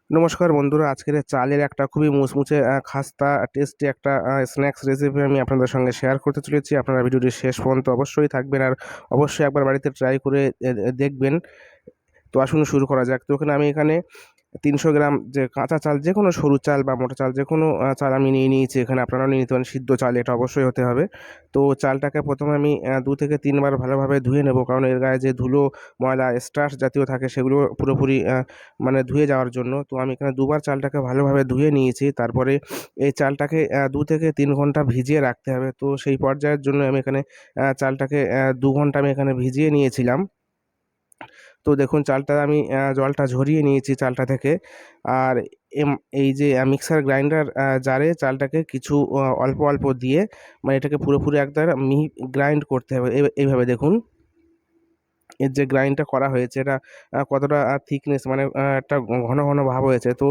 নমস্কার বন্ধুরা, আজকের চালের একটা খুবই মুচমুচে খাস্তা টেস্টি একটা স্ন্যাক্স রেসিপি আমি আপনাদের সঙ্গে শেয়ার করতে চলেছি। আপনারা ভিডিওটি শেষ পর্যন্ত অবশ্যই থাকবেন আর অবশ্যই একবার বাড়িতে ট্রাই করে দেখবেন। তো আসুন শুরু করা যাক। তো আমি এখানে 300 গ্রাম যে কাঁচা চাল, যে কোনো সরু চাল বা মোটা চাল, যে কোনো চাল আমি নিয়ে নিয়েছি। এখানে আপনারাও নিয়ে নিতে পারেন, সিদ্ধ চাল এটা অবশ্যই হতে হবে। তো চালটাকে প্রথমে আমি 2 থেকে 3 বার ভালোভাবে ধুয়ে নেব, কারণ এর গায়ে যে ধুলো, ময়লা, স্টার্চ জাতীয় থাকে সেগুলো পুরোপুরি মানে ধুয়ে যাওয়ার জন্য। তো আমি এখানে দুবার চালটাকে ভালোভাবে ধুয়ে নিয়েছি। তারপরে এই চালটাকে 2 থেকে 3 ঘন্টা ভিজিয়ে রাখতে হবে। তো সেই পর্যায়ের জন্য আমি এখানে চালটাকে 2 ঘন্টা আমি এখানে ভিজিয়ে নিয়েছিলাম। তো দেখুন চালটা আমি জলটা ঝরিয়ে নিয়েছি চালটা থেকে। আর এই যে মিক্সার গ্রাইন্ডার জারে চালটাকে কিছু অল্প অল্প দিয়ে, মানে এটাকে পুরোপুরি একদম মিহি গ্রাইন্ড করতে হবে। এইভাবে দেখুন এর যে গ্রাইন্ডটা করা হয়েছে এটা কতটা থিকনেস, মানে একটা ঘন ঘন ভাব হয়েছে। তো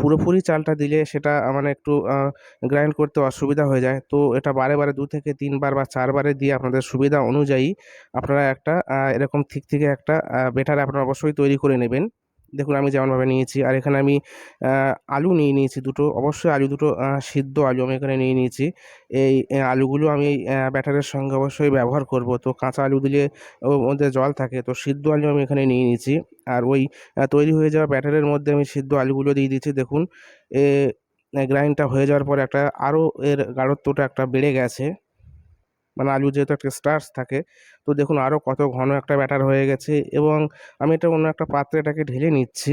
পুরোপুরি চালটা দিলে সেটা মানে একটু গ্রাইন্ড করতে অসুবিধা হয়ে যায়। তো এটা বারে বারে 2 থেকে 3 বার বা 4 বারে দিয়ে আপনাদের সুবিধা অনুযায়ী আপনারা একটা এরকম থিক একটা বেটার আপনারা অবশ্যই তৈরি করে নেবেন। দেখুন আমি যেমনভাবে নিয়েছি। আর এখানে আমি আলু নিয়ে নিয়েছি দুটো, অবশ্যই আলু দুটো সিদ্ধ আলু আমি এখানে নিয়ে নিয়েছি। এই আলুগুলো আমি এই ব্যাটারের সঙ্গে অবশ্যই ব্যবহার করব। তো কাঁচা আলু দিলে ওর মধ্যে জল থাকে, তো সিদ্ধ আলু আমি এখানে নিয়ে নিয়েছি। আর ওই তৈরি হয়ে যাওয়া ব্যাটারের মধ্যে আমি সিদ্ধ আলুগুলো দিয়ে দিয়েছি। দেখুন এ গ্রাইন্ডটা হয়ে যাওয়ার পরে একটা আরও এর গাঢ়ত্বটা একটা বেড়ে গেছে, মানে আলু যেহেতু একটা স্টার্চ থাকে। তো দেখুন আরও কত ঘন একটা ব্যাটার হয়ে গেছে, এবং আমি এটা অন্য একটা পাত্রে এটাকে ঢেলে নিচ্ছি।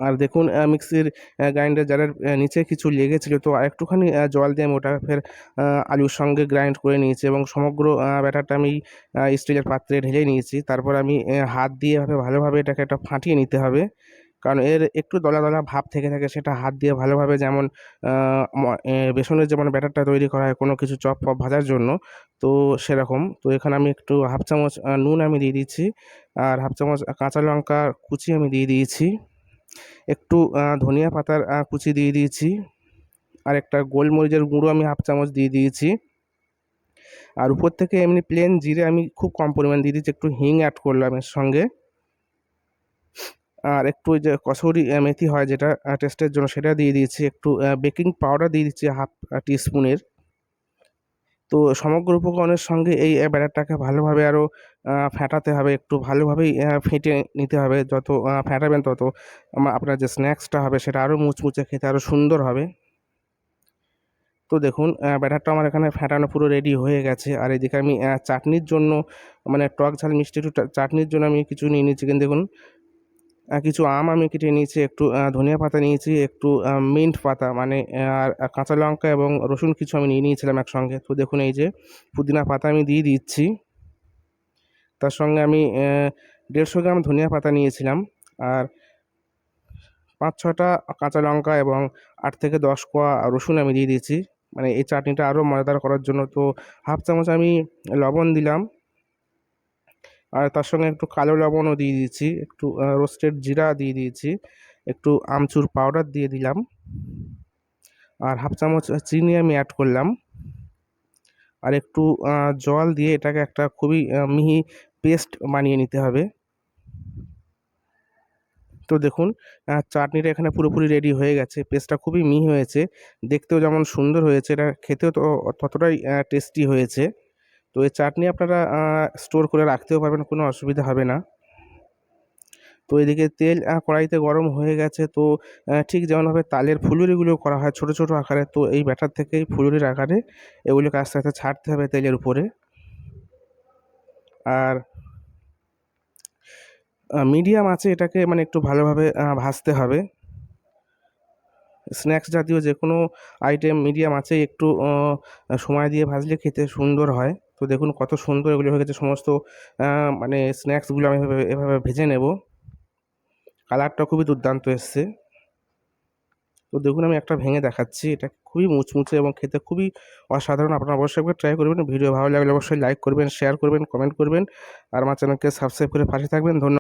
আর দেখুন মিক্সির গ্রাইন্ডার জারের নিচে কিছু লেগেছিল, তো আরেকটুখানি জল দিয়ে আমি ওটা ফের আলুর সঙ্গে গ্রাইন্ড করে নিয়েছি, এবং সমগ্র ব্যাটারটা আমি স্টিলের পাত্রে ঢেলে নিয়েছি। তারপর আমি হাত দিয়ে এভাবে ভালোভাবে এটাকে একটা ফাটিয়ে নিতে হবে, কারণ এর একটু দলা দলা ভাব থেকে থাকে, সেটা হাত দিয়ে ভালোভাবে যেমন বেসনের যেমন ব্যাটারটা তৈরি করা হয় কোনো কিছু চপ ফপ ভাজার জন্য, তো সেরকম। তো এখানে আমি একটু হাফ চামচ নুন আমি দিয়ে দিচ্ছি, আর হাফ চামচ কাঁচা লঙ্কা কুচি আমি দিয়ে দিয়েছি, একটু ধনিয়া পাতার কুচি দিয়ে দিয়েছি, আর একটা গোলমরিচের গুঁড়ো আমি হাফ চামচ দিয়ে দিয়েছি। আর উপর থেকে এমনি প্লেন জিরে আমি খুব কম পরিমাণ দিয়ে দিয়েছি, একটু হিং অ্যাড করলাম এর সঙ্গে। আর একটু ওই যে কসুরি মেথি হয় যেটা টেস্টের জন্য, সেটা দিয়ে দিয়েছি। একটু বেকিং পাউডার দিয়ে দিচ্ছি হাফ টিস্পুনের। তো সমগ্র উপকরণের সঙ্গে এই ব্যাটারটাকে ভালোভাবে আরও ফেটাতে হবে, একটু ভালোভাবেই ফেটে নিতে হবে। যত ফেটাবেন তত আপনার যে স্ন্যাক্সটা হবে সেটা আরও মুচমুচে, খেতে আরও সুন্দর হবে। তো দেখুন ব্যাটারটা আমার এখানে ফেটানো পুরো রেডি হয়ে গেছে। আর এদিকে আমি চাটনির জন্য, মানে টক ঝাল মিষ্টি একটু চাটনির জন্য আমি কিছু নিয়ে নিচ্ছি। কিন্তু দেখুন কিছু আম আমি কেটে নিয়েছি, একটু ধনিয়া পাতা নিয়েছি, একটু মিন্ট পাতা, মানে আর কাঁচা লঙ্কা এবং রসুন কিছু আমি নিয়ে নিয়েছিলাম একসঙ্গে। তো দেখুন এই যে পুদিনা পাতা আমি দিয়ে দিচ্ছি। তার সঙ্গে আমি 150 গ্রাম ধনিয়া পাতা নিয়েছিলাম, আর 5-6টা কাঁচা লঙ্কা এবং 8 থেকে 10 কোয়া রসুন আমি দিয়ে দিয়েছি, মানে এই চাটনিটা আরও মজাদার করার জন্য। তো হাফ চামচ আমি লবণ দিলাম, আর তার সঙ্গে একটু কালো লবণও দিয়ে দিয়েছি, একটু রোস্টেড জিরা দিয়ে দিয়েছি, একটু আমচুর পাউডার দিয়ে দিলাম, আর হাফ চামচ চিনি আমি অ্যাড করলাম, আর একটু জল দিয়ে এটাকে একটা খুবই মিহি পেস্ট বানিয়ে নিতে হবে। তো দেখুন চাটনিটা এখানে পুরোপুরি রেডি হয়ে গেছে। পেস্টটা খুবই মিহি হয়েছে, দেখতেও যেমন সুন্দর হয়েছে, এটা খেতেও তো ততটাই টেস্টি হয়েছে। তো এই চাটনি আপনারা স্টোর করে রাখতেও পারবেন, কোনো অসুবিধা হবে না। তো এদিকে তেল কড়াইতে গরম হয়ে গেছে। তো ঠিক যেমনভাবে তালের ফুলুরিগুলো করা হয় ছোট ছোট আকারে, তো এই ব্যাটার থেকেই ফুলুরির আকারে এগুলোকে আস্তে আস্তে ছাড়তে হবে তেলের উপরে। আর মিডিয়াম আঁচে এটাকে মানে একটু ভালোভাবে ভাজতে হবে। স্ন্যাক্স জাতীয় যে কোনো আইটেম মিডিয়াম আঁচে একটু সময় দিয়ে ভাজলে খেতে সুন্দর হয়। তো দেখুন কত সুন্দর এগুলো হয়ে গেছে সমস্ত মানে স্ন্যাক্সগুলো আমি এভাবে এভাবে ভেজে নেব। কালারটা খুবই দুর্দান্ত এসছে। তো দেখুন আমি একটা ভেঙে দেখাচ্ছি, এটা খুবই মুচমুচে এবং খেতে খুবই অসাধারণ। আপনারা অবশ্যই একবার ট্রাই করবেন। ভিডিও ভালো লাগলে অবশ্যই লাইক করবেন, শেয়ার করবেন, কমেন্ট করবেন, আর আমার চ্যানেলকে সাবস্ক্রাইব করে পাশে থাকবেন। ধন্যবাদ।